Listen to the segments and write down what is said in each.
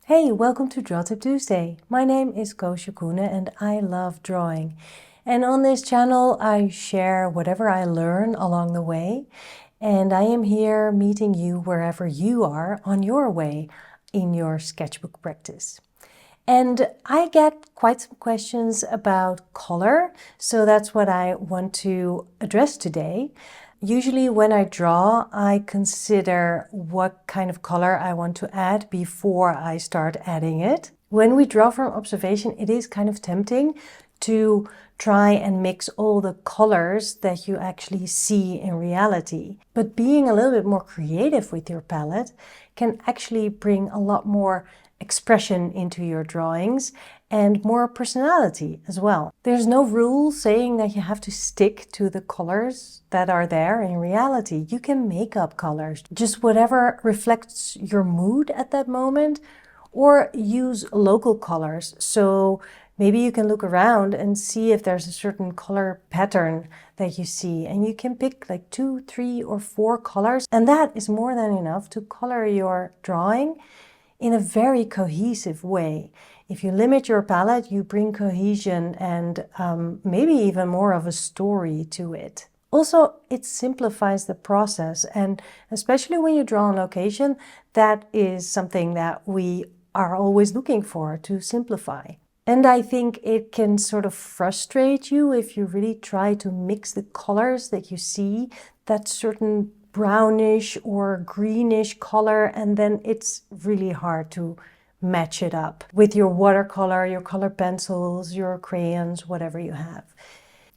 Hey, welcome to Draw Tip Tuesday. My name is Koosje Koenen and I love drawing. And on this channel I share whatever I learn along the way. And I am here meeting you wherever you are on your way in your sketchbook practice. And I get quite some questions about color, so that's what I want to address today. Usually when I draw, I consider what kind of color I want to add before I start adding it. When we draw from observation, it is kind of tempting to try and mix all the colors that you actually see in reality. But being a little bit more creative with your palette can actually bring a lot more expression into your drawings and more personality as well. There's no rule saying that you have to stick to the colors that are there in reality. You can make up colors, just whatever reflects your mood at that moment, or use local colors. So maybe you can look around and see if there's a certain color pattern that you see, and you can pick like 2, 3, or 4 colors, and that is more than enough to color your drawing in a very cohesive way. If you limit your palette, you bring cohesion and maybe even more of a story to it. Also, it simplifies the process, and especially when you draw on location, that is something that we are always looking for, to simplify. And I think it can sort of frustrate you if you really try to mix the colors that you see, that certain brownish or greenish color, and then it's really hard to match it up with your watercolor, your color pencils, your crayons, whatever you have.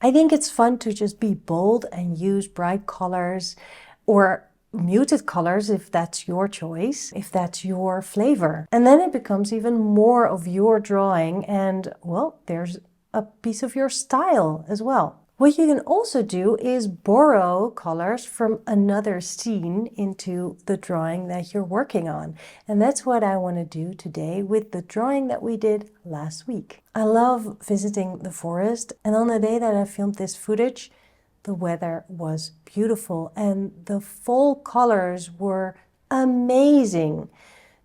I think it's fun to just be bold and use bright colors or muted colors if that's your choice, if that's your flavor. And then it becomes even more of your drawing, and well, there's a piece of your style as well. What you can also do is borrow colors from another scene into the drawing that you're working on. And that's what I want to do today with the drawing that we did last week. I love visiting the forest, and on the day that I filmed this footage, the weather was beautiful and the fall colors were amazing.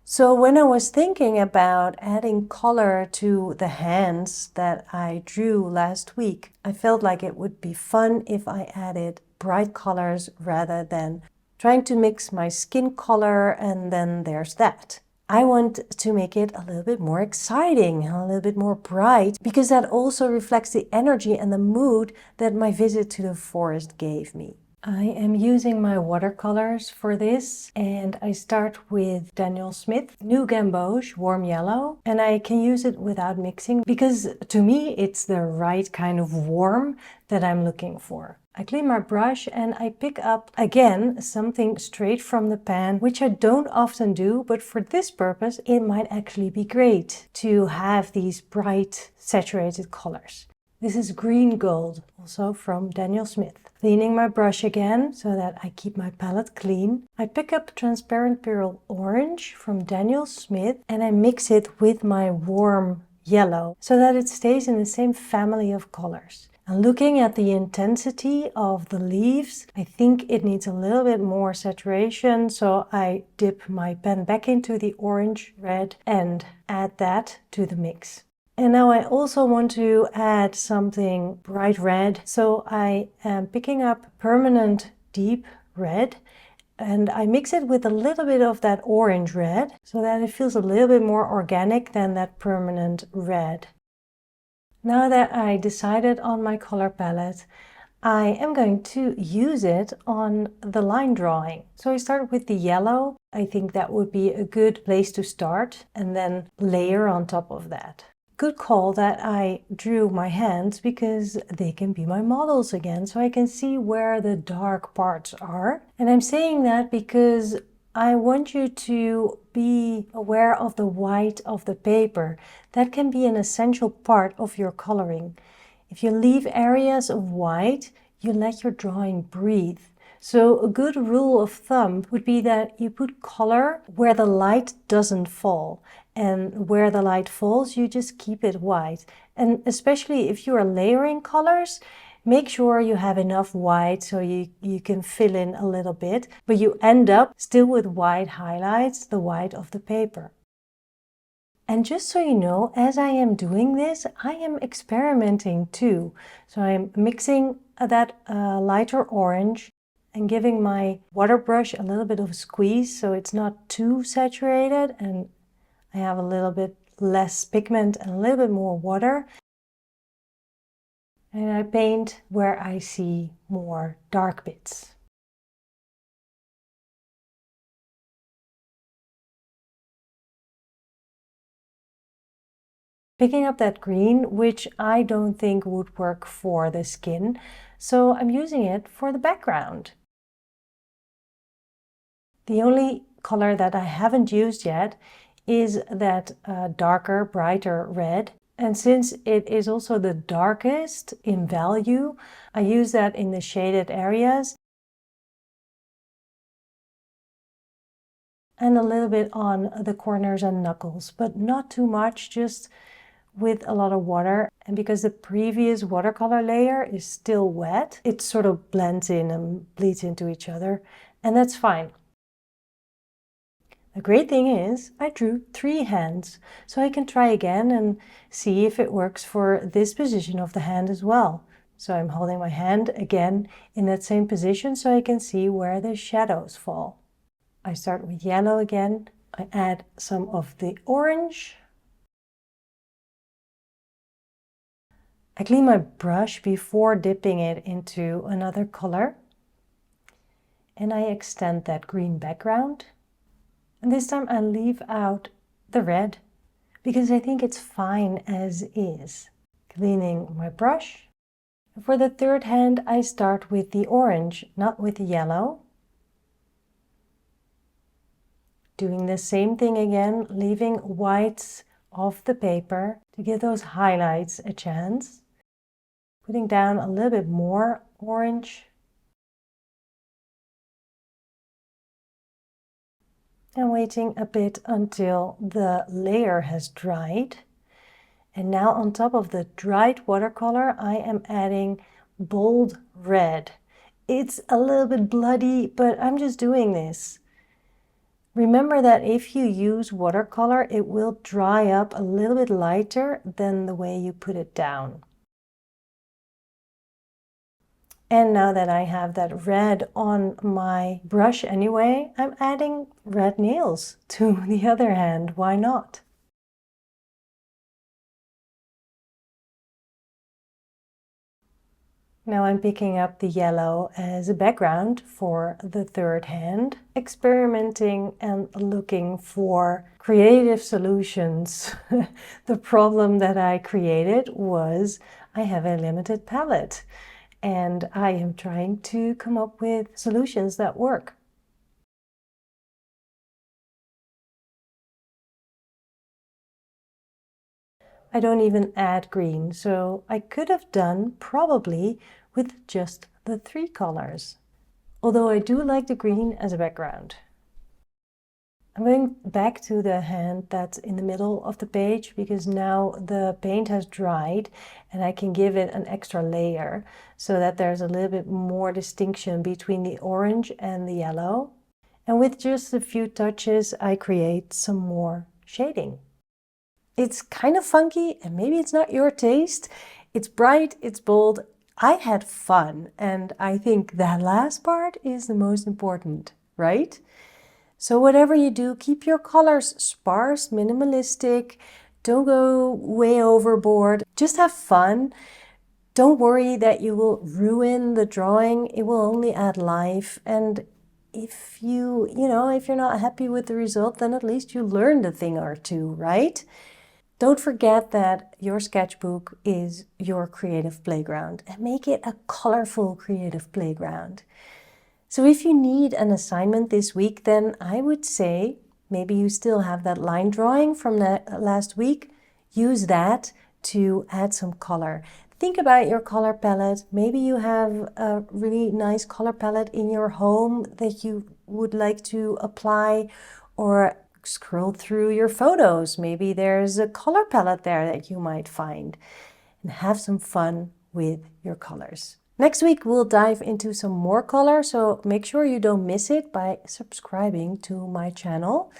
So when I was thinking about adding color to the hands that I drew last week, I felt like it would be fun if I added bright colors rather than trying to mix my skin color and then there's that. I want to make it a little bit more exciting, a little bit more bright, because that also reflects the energy and the mood that my visit to the forest gave me. I am using my watercolors for this, and I start with Daniel Smith, New Gamboge Warm Yellow, and I can use it without mixing because to me it's the right kind of warm that I'm looking for. I clean my brush and I pick up again something straight from the pan, which I don't often do, but for this purpose it might actually be great to have these bright saturated colors. This is Green Gold, also from Daniel Smith. Cleaning my brush again so that I keep my palette clean. I pick up Transparent Pearl Orange from Daniel Smith and I mix it with my warm yellow so that it stays in the same family of colors. And looking at the intensity of the leaves, I think it needs a little bit more saturation, so I dip my pen back into the orange red and add that to the mix. And now I also want to add something bright red, so I am picking up Permanent Deep Red and I mix it with a little bit of that orange red so that it feels a little bit more organic than that permanent red. Now that I decided on my color palette, I am going to use it on the line drawing. So I start with the yellow. I think that would be a good place to start and then layer on top of that. Good call that I drew my hands because they can be my models again, so I can see where the dark parts are. And I'm saying that because I want you to be aware of the white of the paper. That can be an essential part of your coloring. If you leave areas of white, you let your drawing breathe. So a good rule of thumb would be that you put color where the light doesn't fall, and where the light falls, you just keep it white. And especially if you are layering colors, make sure you have enough white so you can fill in a little bit, but you end up still with white highlights, the white of the paper. And just so you know, as I am doing this, I am experimenting too. So I'm mixing that lighter orange and giving my water brush a little bit of a squeeze so it's not too saturated and I have a little bit less pigment and a little bit more water. And I paint where I see more dark bits. Picking up that green, which I don't think would work for the skin, so I'm using it for the background. The only color that I haven't used yet is that darker, brighter red. And since it is also the darkest in value, I use that in the shaded areas and a little bit on the corners and knuckles, but not too much, just with a lot of water. And because the previous watercolor layer is still wet, it sort of blends in and bleeds into each other, and that's fine. The great thing is I drew 3 hands, so I can try again and see if it works for this position of the hand as well. So I'm holding my hand again in that same position so I can see where the shadows fall. I start with yellow again. I add some of the orange. I clean my brush before dipping it into another color. And I extend that green background. And this time I leave out the red because I think it's fine as is. Cleaning my brush. For the third hand, I start with the orange, not with the yellow. Doing the same thing again, leaving whites off the paper to give those highlights a chance. Putting down a little bit more orange. And waiting a bit until the layer has dried. And now on top of the dried watercolor, I am adding bold red. It's a little bit bloody, but I'm just doing this. Remember that if you use watercolor, it will dry up a little bit lighter than the way you put it down. And now that I have that red on my brush anyway, I'm adding red nails to the other hand. Why not? Now I'm picking up the yellow as a background for the third hand, experimenting and looking for creative solutions. The problem that I created was I have a limited palette and I am trying to come up with solutions that work. I don't even add green, so I could have done probably with just the 3 colors. Although I do like the green as a background. I'm going back to the hand that's in the middle of the page because now the paint has dried and I can give it an extra layer so that there's a little bit more distinction between the orange and the yellow. And with just a few touches, I create some more shading. It's kind of funky and maybe it's not your taste. It's bright, it's bold. I had fun and I think that last part is the most important, right? So whatever you do, keep your colors sparse, minimalistic. Don't go way overboard. Just have fun. Don't worry that you will ruin the drawing. It will only add life. And if if you're not happy with the result, then at least you learned a thing or two, right? Don't forget that your sketchbook is your creative playground and make it a colorful creative playground. So if you need an assignment this week, then I would say maybe you still have that line drawing from last week. Use that to add some color. Think about your color palette. Maybe you have a really nice color palette in your home that you would like to apply, or scroll through your photos. Maybe there's a color palette there that you might find, and have some fun with your colors. Next week we'll dive into some more color, so make sure you don't miss it by subscribing to my channel.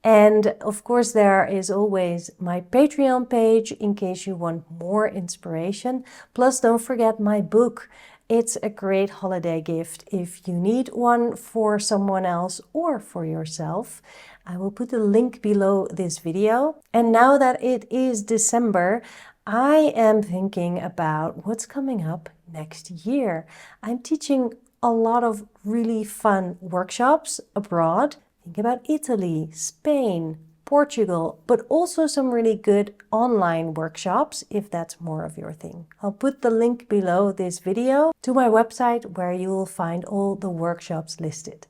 And of course, there is always my Patreon page in case you want more inspiration. Plus, don't forget my book. It's a great holiday gift if you need one for someone else or for yourself. I will put the link below this video. And now that it is December, I am thinking about what's coming up next year. I'm teaching a lot of really fun workshops abroad. Think about Italy, Spain, Portugal, but also some really good online workshops if that's more of your thing. I'll put the link below this video to my website where you will find all the workshops listed.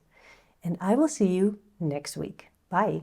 And I will see you next week. Bye.